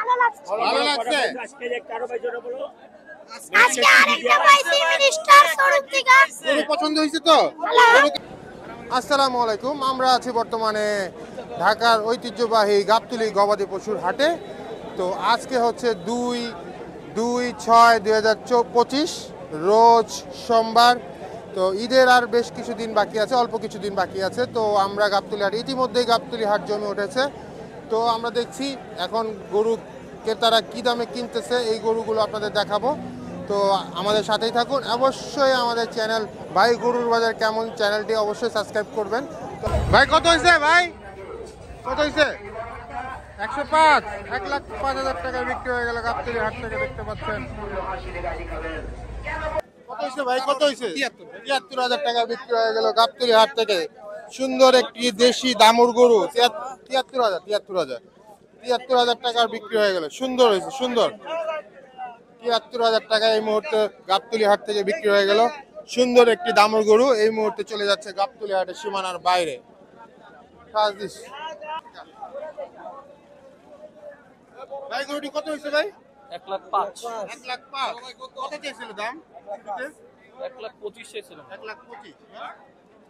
ভালো লাগছে। ভালো লাগছে। আজকে আরেকটা পাইছি মিনিস্টার শোরুম থেকে। গরু পছন্দ হয়েছে তো? আসসালামু আলাইকুম। আমরা আছি বর্তমানে ঢাকার ঐতিহ্যবাহী গাবতলী গবাদি পশুর হাটে। তো আজকে হচ্ছে 2/6/2025 রোজ সোমবার। তো ঈদের আর বেশ কিছুদিন বাকি আছে, অল্প কিছুদিন বাকি আছে। তো আমরা গাবতলী হাট, ইতিমধ্যেই গাবতলী হাট জমে উঠেছে। তো আমরা দেখছি এখন গরু ক্রেতারা কী দামে কিনতেছে, এই গরুগুলো আপনাদের দেখাবো। তো আমাদের সাথেই থাকুন। অবশ্যই আমাদের চ্যানেল ভাই গরুর বাজার কেমন চ্যানেলটি অবশ্যই সাবস্ক্রাইব করবেন। তো ভাই কত হয়েছে? ভাই কত হয়েছে? 105, 1,05,000 টাকায় বিক্রি হয়ে গেল গাবতলী হাট থেকে, দেখতে পাচ্ছেন। কত হয়েছে ভাই? কত হয়েছে? 73,000 টাকা বিক্রি হয়ে গেল গাবতলী হাট থেকে। সুন্দর একটি দেশি দামুর গরু 73,000 টাকার বিক্রি হয়ে গেল। সুন্দর হয়েছে, সুন্দর। 73,000 টাকা এই মুহূর্তে গাবতলী হাট থেকে বিক্রি হয়ে গেল। সুন্দর একটি দামুর গরু এই মুহূর্তে চলে যাচ্ছে গাবতলী হাটের সীমানার বাইরে। ভাই গরুটি কত হয়েছে ভাই? 1,05,000 1,05,000। কত চেয়েছিল দাম? 1,25,000 চেয়েছিল। 1,25,000।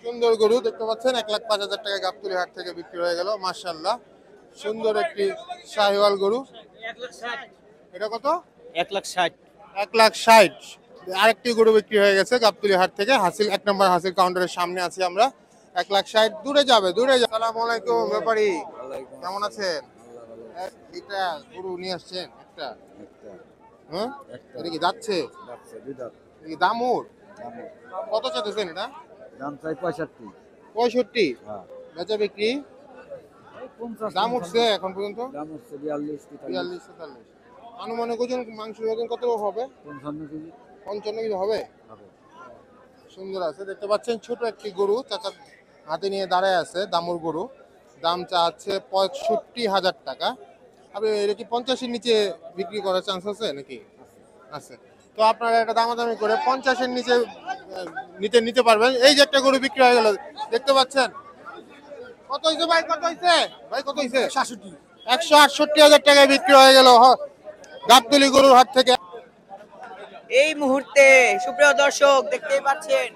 সুন্দর গরু দেখতে পাচ্ছেন, 1,05,000 টাকা গাবতলী হাট থেকে বিক্রি হয়ে গেল। মাশাআল্লাহ, সুন্দর একটি শাহিওয়াল গরু। এটা কত? 1,60,000। 1,60,000। আরেকটি গরু বিক্রি হয়ে গেছে গাবতলী হাট থেকে। হাসিল 1 নম্বর হাসিল কাউন্টারের সামনে আছি আমরা। 1,60,000। দূরে যাবে, দূরে যাবে। আসসালামু আলাইকুম ব্যাপারী, কেমন আছেন? এটা গরু নিয়ে আসছেন একটা? হ্যাঁ, এটা কি যাচ্ছে? দামুর কত চাইতেছেন এটা? দাম চাই 65। 65। হ্যাঁ, বেচা বিক্রি 50। দাম উঠছে এখন পর্যন্ত? দাম হচ্ছে 42, 42, 43। আনুমানিক ওজন, মাংসের ওজন কত হবে? 55 কেজি 55 কেজি হবে। হবে। সুন্দর আছে, দেখতে পাচ্ছেন। ছোট একটি গরু চাচা হাতে নিয়ে দাঁড়ায় আছে, দামুর গরু। দাম চাচ্ছে 65,000 টাকা। আপনি এটা কি 50-এর নিচে বিক্রি করার চান্স আছে নাকি? আছে। তো আপনারা এটা দামাদামি করে 50-এর নিচে নিতে পারবেন। এই যে একটা গরু বিক্রি হয়ে গেল, দেখতে পাচ্ছেন। কত হয়েছে ভাই? কত হয়েছে ভাই? কত হয়েছে? 168,000 টাকায় বিক্রি হয়ে গেল গাবতলী গরুর হাট থেকে। এই মুহূর্তে সুপ্রিয় দর্শক দেখতেই পাচ্ছেন,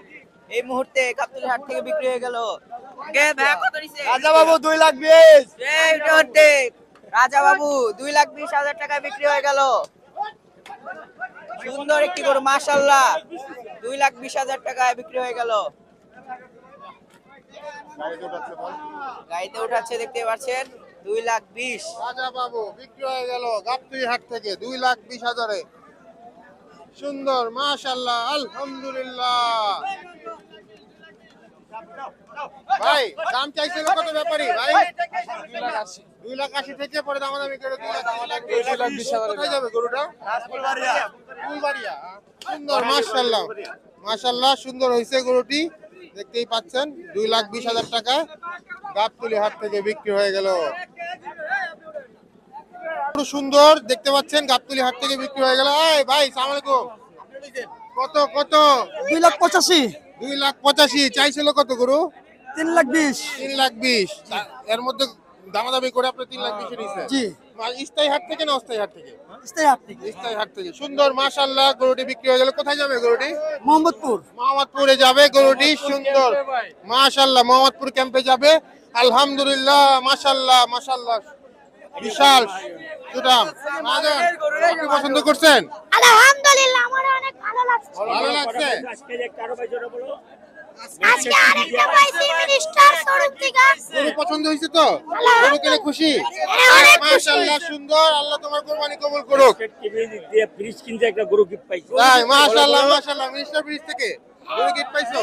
এই মুহূর্তে গাবতলী হাট থেকে বিক্রি হয়ে গেল। রাজা বাবু 2,20,000। এই মুহূর্তে রাজা বাবু 2,20,000 টাকায় বিক্রি হয়ে গেল। সুন্দর একটি গরু, মাশাআল্লাহ, 2,20,000 টাকায় বিক্রি হয়ে গেল। গাড়িতে উঠাচ্ছে, দেখতে পাচ্ছেন। 2,20,000। রাজা বাবু বিক্রি হয়ে গেল গাবতলী হাট থেকে 2,20,000-এ। সুন্দর, মাশাআল্লাহ, আলহামদুলিল্লাহ। ভাই দাম চাইছিল কত ব্যাপারী ভাই? 2,80,000 থেকে পরে দামাদামি করে 2,20,000। কোথায় যাবে গরুটা? ফুলবাড়িয়া। সুন্দর, মাশাআল্লাহ, মাশাআল্লাহ, সুন্দর হয়েছে গরুটি, দেখতেই পাচ্ছেন। 2,20,000 টাকা গাবতলী হাট থেকে বিক্রি হয়ে গেল। সুন্দর, দেখতে পাচ্ছেন, গাবতলী হাট থেকে বিক্রি হয়ে গেল। এই ভাই সালাম আলাইকুম। কত কত? 2,85,000। 2,85,000 চাইছিল কত গরু? 3,20,000। 3,20,000। এর মধ্যে দামাদামি করে আপনি 3,20,000 নিছেন? জি। স্থায়ী হাট থেকে না অস্থায়ী হাট থেকে? স্থায়ী হাট থেকে। স্থায়ী হাট থেকে। সুন্দর, মাশাআল্লাহ, গরুটি বিক্রি হয়ে গেল। কোথায় যাবে গরুটি? মোহাম্মদপুর। মোহাম্মদপুরে যাবে গরুটি। সুন্দর, মাশাআল্লাহ, মোহাম্মদপুর ক্যাম্পে যাবে। আলহামদুলিল্লাহ, মাশাআল্লাহ, মাশাআল্লাহ, বিশাল সুদাম। আপনি পছন্দ করছেন? আলহামদুলিল্লাহ, আমার অনেক ভালো লাগছে। ভালো লাগছে। আজকে আরেকটা পাইছি মিনিস্টার শোরুম থেকে। গরু পছন্দ হয়েছে তো? গরু কিনে খুশি? অনেক খুশি। মাশাআল্লাহ, সুন্দর। আল্লাহ তোমার কুরবানি কবুল করুক। ফ্রিজ কিনতে একটা গরু গিফট পাইছি। তাই, মাশাআল্লাহ, মাশাআল্লাহ, মিনিস্টার ব্রিজ থেকে গরু গিফট পাইছো?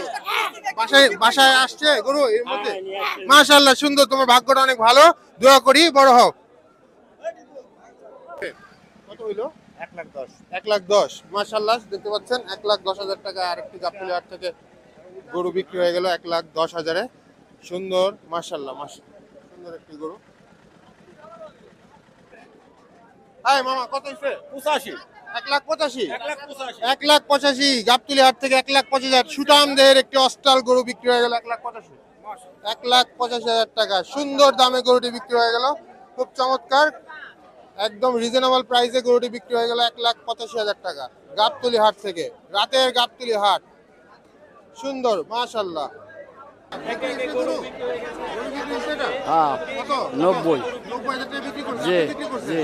বাসায় আসছে গরু এর মধ্যে? মাশাআল্লাহ, সুন্দর। তোমার ভাগ্যটা অনেক ভালো, দোয়া করি বড় হও। কত হইলো? 1,10,000। 1,10,000। মাশাআল্লাহ, দেখতে পাচ্ছেন 1,10,000 টাকা আরেকটি গাবতলী হাট থেকে গরু বিক্রি হয়ে গেল 1,10,000-এ। সুন্দর, মাশাআল্লাহ, সুন্দর একটি গরু। এই মামা কত হইছে? 85,000। 1,85,000। 1,85,000। 1,85,000 গাবতলী হাট থেকে 1,25,000 সুটাম দেহের একটি অস্টাল গরু বিক্রি হয়ে গেল 1,85,000। 1,85,000 টাকা সুন্দর দামে গরুটি বিক্রি হয়ে গেল। খুব চমৎকার। একদম রিজনেবল প্রাইসে গরুটি বিক্রি হয়ে গেল 1,85,000 টাকা গাবতলী হাট থেকে। রাতের গাবতলী হাট, সুন্দর মাশাআল্লাহ। হ্যাঁ, 90 জি, জি।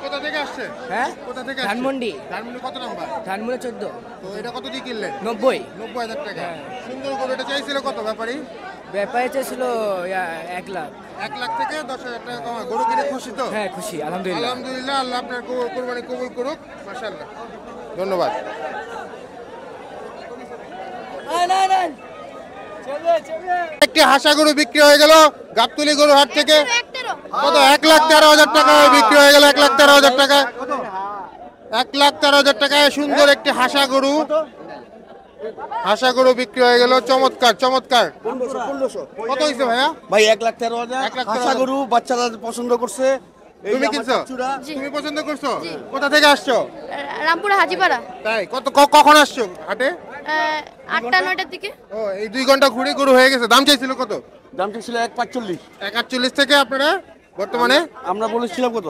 কোথা থেকে আসছে? হ্যাঁ কোথা থেকে আসছে? ধানমন্ডি ধানমন্ডি কত নাম্বার? ধানমন্ডি 14 তো এটা কত দিয়ে কিনলেন? 90 90,000 টাকা। সুন্দর গরু, এটা চাইছিল কত ব্যাপারী? ব্যাপারে চেয়েছিল 1 লাখ। 1 লাখ থেকে 10,000 টাকা কমা। গরু কিনে খুশি তো? হ্যাঁ খুশি আলহামদুলিল্লাহ। আলহামদুলিল্লাহ, আল্লাহ আপনার কোরবানি কবুল করুক। মাশাআল্লাহ, ধন্যবাদ। একটি হাসা গরু বিক্রি হয়ে গেল গাবতলী গরু হাট থেকে। কত? 1,13,000 টাকায় বিক্রি হয়ে গেল। 1,13,000 টাকায়, 1,13,000 টাকায় সুন্দর একটি হাসা গরু। হাসা গরু বিক্রি হয়ে গেল। চমৎকার চমৎকার। 1500 কত হয়েছে ভাইয়া? ভাই 1,13,000 1,13,000 আশা গরু বাচ্চারা পছন্দ করছে। এই তুমি যে কিনছো? আমার বাচ্চুরা, তুমি পছন্দ করছো? কোথা থেকে আসছো? রামপুর হাজিপাড়া তাই? কখন আসছো হাটে? 8টা-9টার দিকে। ও, এই 2 ঘন্টা ঘুরে গরু হয়ে গেছে। দাম চাইছিল কত? দামটা ছিল 1,45। 1,48 থেকে আপনারা বর্তমানে আমরা বলেছিলাম কত?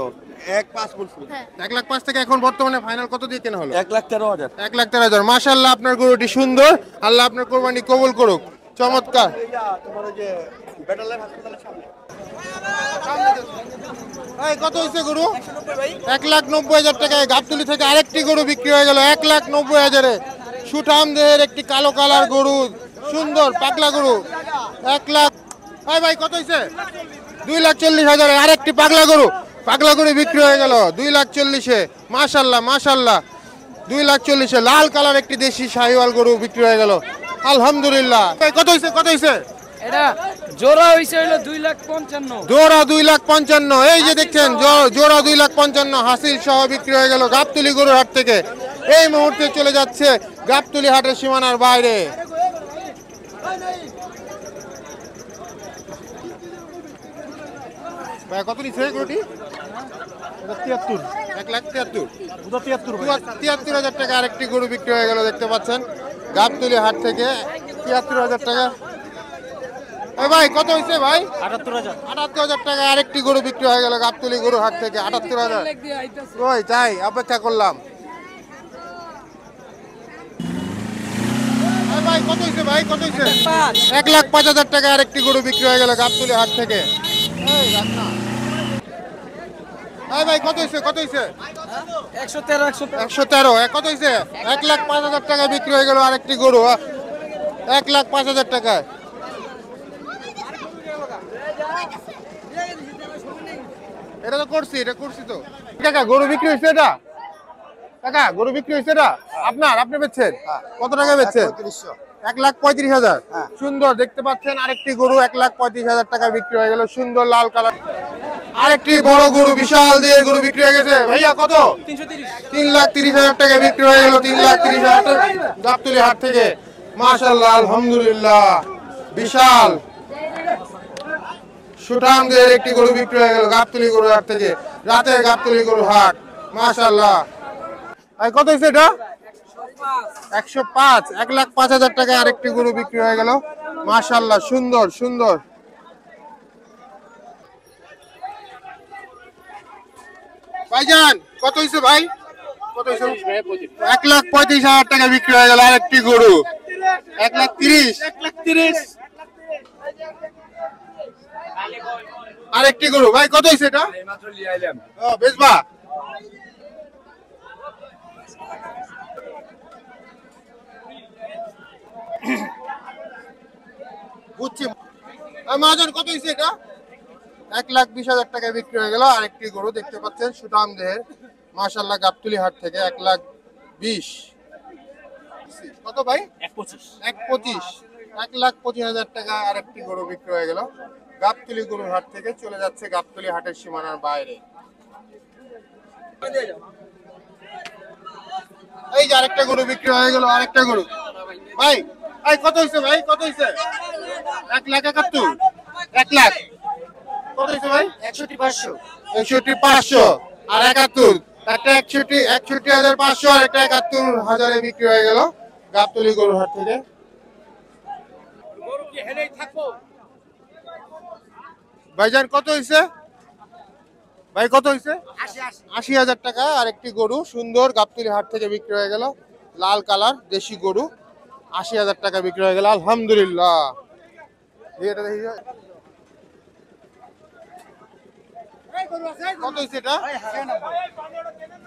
1,5 বলছিল। হ্যাঁ 1,05,000 থেকে এখন বর্তমানে ফাইনাল কত দিয়ে কেনা হলো? 1,13,000। 1,13,000। মাশাআল্লাহ, আপনার গরুটি সুন্দর। আল্লাহ আপনার কোরবানি কবুল করুক। চমৎকার। তোমার ওই যে বেটার লাইফ হাসপাতালের সামনে। এই কত হয়েছে গরু? 1,90,000 টাকায় গাবতলী থেকে আরেকটি গরু বিক্রি হয়ে গেল 1,90,000-এ। সুঠাম দেহের একটি কালো কালার গরু, সুন্দর পাগলা গরু। 1 লাখ। এই ভাই কত হয়েছে? 2,40,000-এ আরেকটি পাগলা গরু। পাগলা গরু বিক্রি হয়ে গেল 2,40,000-এ। মাশাআল্লাহ মাশাআল্লাহ, 2,40,000-এ লাল কালার একটি দেশি শাহিওয়াল গরু বিক্রি হয়ে গেল। আলহামদুলিল্লাহ। এই কত হয়েছে? কত হয়েছে? এটা জোড়া হইছে হলো 2,55,000। জোড়া 2,55,000। এই যে দেখছেন জোড়া 2,55,000 হাসিল সহ বিক্রি হয়ে গেল গাবতলী গরুর হাট থেকে। এই মুহূর্তে চলে যাচ্ছে গাবতলী হাটের সীমানার বাইরে। ভাই কত নিচ্ছে গরুটি? 73। 1,73,000। 73,000 টাকা আরেকটি গরু বিক্রি হয়ে গেল, দেখতে পাচ্ছেন গাবতলী হাট থেকে। 73,000 টাকা। এই ভাই কত হয়েছে ভাই? 78,000। 78,000 টাকা আরেকটি গরু বিক্রি হয়ে গেল গাবতলী গরু হাট থেকে। 78,000। ওই তাই অপেক্ষা করলাম। এই ভাই কত হয়েছে? ভাই কত হয়েছে? 1,05,000 টাকা আরেকটি গরু বিক্রি হয়ে গেল গাবতলী হাট থেকে। এই রাখ না। এই ভাই কত হয়েছে? কত হয়েছে? 113। কত হয়েছে? 1,05,000 টাকা বিক্রি হয়ে গেল আরেকটি গরু। 1,05,000 টাকায়। এটা তো করছি, এটা করছি তো। কাকা গরু বিক্রি হয়েছে এটা? কাকা গরু বিক্রি হয়েছে এটা? আপনি বেচছেন? কত টাকা বেচছেন? 1,35,000। সুন্দর, দেখতে পাচ্ছেন আরেকটি গরু 1,35,000 টাকা বিক্রি হয়ে গেল। সুন্দর লাল কালার আরেকটি বড় গরু, বিশাল দেহের গরু বিক্রি হয়ে গেছে। ভাইয়া কত? 3,30,000 টাকা বিক্রি হয়ে গেল। 3,30,000 টাকা গাবতলী হাট থেকে। মাশাআল্লাহ, আলহামদুলিল্লাহ, বিশাল সুঠাম দেহের একটি গরু বিক্রি হয়ে গেল গাবতলী গরু হাট থেকে। রাতের গাবতলী গরু হাট, মাশাআল্লাহ। এই কত হয়েছে এটা? 105। 1,05,000 টাকা আরেকটি গরু বিক্রি হয়ে গেল। মাশাআল্লাহ, সুন্দর সুন্দর। ভাইজান কত হয়েছে ভাই? কত হয়েছে? 1,35,000 টাকা বিক্রি হয়ে গেল আরেকটি গরু। 1,30,000। আরেকটি গরু। ভাই কত হয়েছে এটা? ও বেচবা? বুঝছি। মহাজন কত হয়েছে এটা? 1,20,000 টাকা বিক্রি হয়ে গেল আরেকটি গরু, দেখতে পাচ্ছেন সুঠাম দেহের। মাশাআল্লাহ, গাবতলী হাট থেকে 1,20,000। কত ভাই? 1,25,000। 1,25,000 টাকা আরেকটি গরু বিক্রি হয়ে গেল গাবতলী গরুর হাট থেকে। চলে যাচ্ছে গাবতলী হাটের সীমানার বাইরে। এই যে আরেকটা গরু বিক্রি হয়ে গেল, আরেকটা গরু। ভাই ভাই কত হয়েছে? ভাই কত হয়েছে? 1,71,000। 1 লাখ। কত হয়েছে ভাই? 61,500। 61,500 আর 71। একটা 61,500 আর একটা 71,000-এ বিক্রি হয়ে গেল গাবতলী গরুর হাট থেকে। ভাইজান কত হয়েছে? ভাই কত হয়েছে? ৮০,০০০ টাকা। আরেকটি গরু সুন্দর গাবতলী হাট থেকে বিক্রি হয়ে গেল, লাল কালার দেশি গরু ৮০,০০০ টাকা বিক্রি হয়ে গেল, আলহামদুলিল্লাহ। এটা দেখি কত হয়েছে এটা?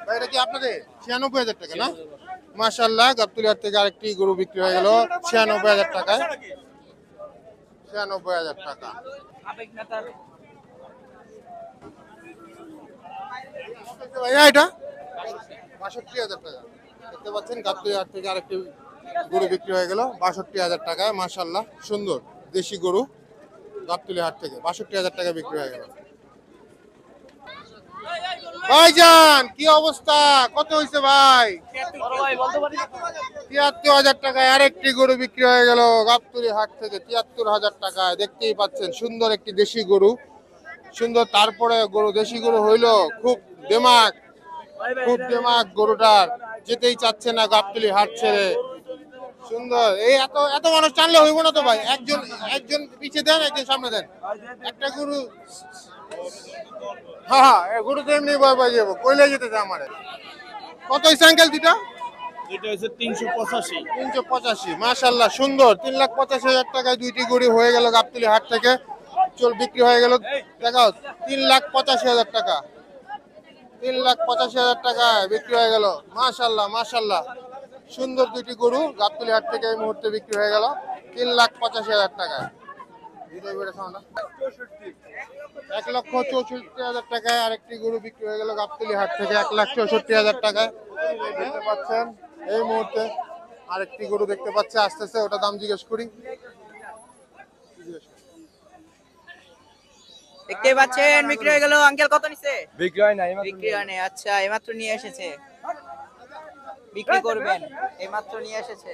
ভাই এটা কি আপনাদের? ৯৬,০০০ টাকা না? মাশাআল্লাহ, গাবতলী হাট থেকে আরেকটি গরু বিক্রি হয়ে গেল ৯৬,০০০ টাকায়। ৯৬,০০০ টাকা। ভাইয়া এটা ৬২,০০০ টাকা। দেখতে পাচ্ছেন গাবতলী হাট থেকে আরেকটি গরু বিক্রি হয়ে গেল ৬২,০০০ টাকায়। মাশাআল্লাহ, সুন্দর দেশি গরু গাবতলী হাট থেকে ৬২,০০০ টাকা বিক্রি হয়ে গেল। ভাইজান কি অবস্থা? কত হয়েছে ভাই? ৭৩,০০০ টাকায় আরেকটি গরু বিক্রি হয়ে গেল গাবতলী হাট থেকে ৭৩,০০০ টাকায়। দেখতেই পাচ্ছেন সুন্দর একটি দেশি গরু, সুন্দর। তারপরে গরু দেশি গরু হইলো খুব দেমাক, খুব দেমাক গরুটার, যেতেই চাচ্ছে না গাবতলী হাট ছেড়ে। সুন্দর। এই এত এত মানুষ টানলে হইব না তো ভাই, একজন একজন পিছিয়ে দেন, একজন সামনে দেন। একটা গরু, হ্যাঁ গরু তো এমনি ভয় পাই যাবো, কইলে যেতেছে আমার। কত হয়েছে আঙ্কেল দুটা? এটা হচ্ছে ৩৮৫। ৩৮৫। মাশাআল্লাহ, সুন্দর। ৩,৮৫,০০০ টাকায় দুইটি গরু হয়ে গেল গাবতলী হাট থেকে, চল বিক্রি হয়ে গেল। দেখাও ৩,৮৫,০০০ টাকা। ৩,৮৫,০০০ টাকায় বিক্রি হয়ে গেল। মাশাআল্লাহ মাশাআল্লাহ, সুন্দর দুইটি গরু গাবতলী হাট থেকে এই মুহূর্তে বিক্রি হয়ে গেল ৩,৮৫,০০০ টাকায়। ১,৬৪,০০০ টাকায় আরেকটি গরু বিক্রি হয়ে গেল গাবতলী হাট থেকে ১,৬৪,০০০ টাকায়। দেখতে পাচ্ছেন এই মুহূর্তে আরেকটি গরু দেখতে পাচ্ছে আসতেছে, ওটা দাম জিজ্ঞেস করি। দেখতে পাচ্ছেন বিক্রি হয়ে গেল। আঙ্কেল কত নিছে? বিক্রি হয় না, বিক্রি হয় না। আচ্ছা, এইমাত্র নিয়ে এসেছে, বিক্রি করবেন, এইমাত্র নিয়ে এসেছে।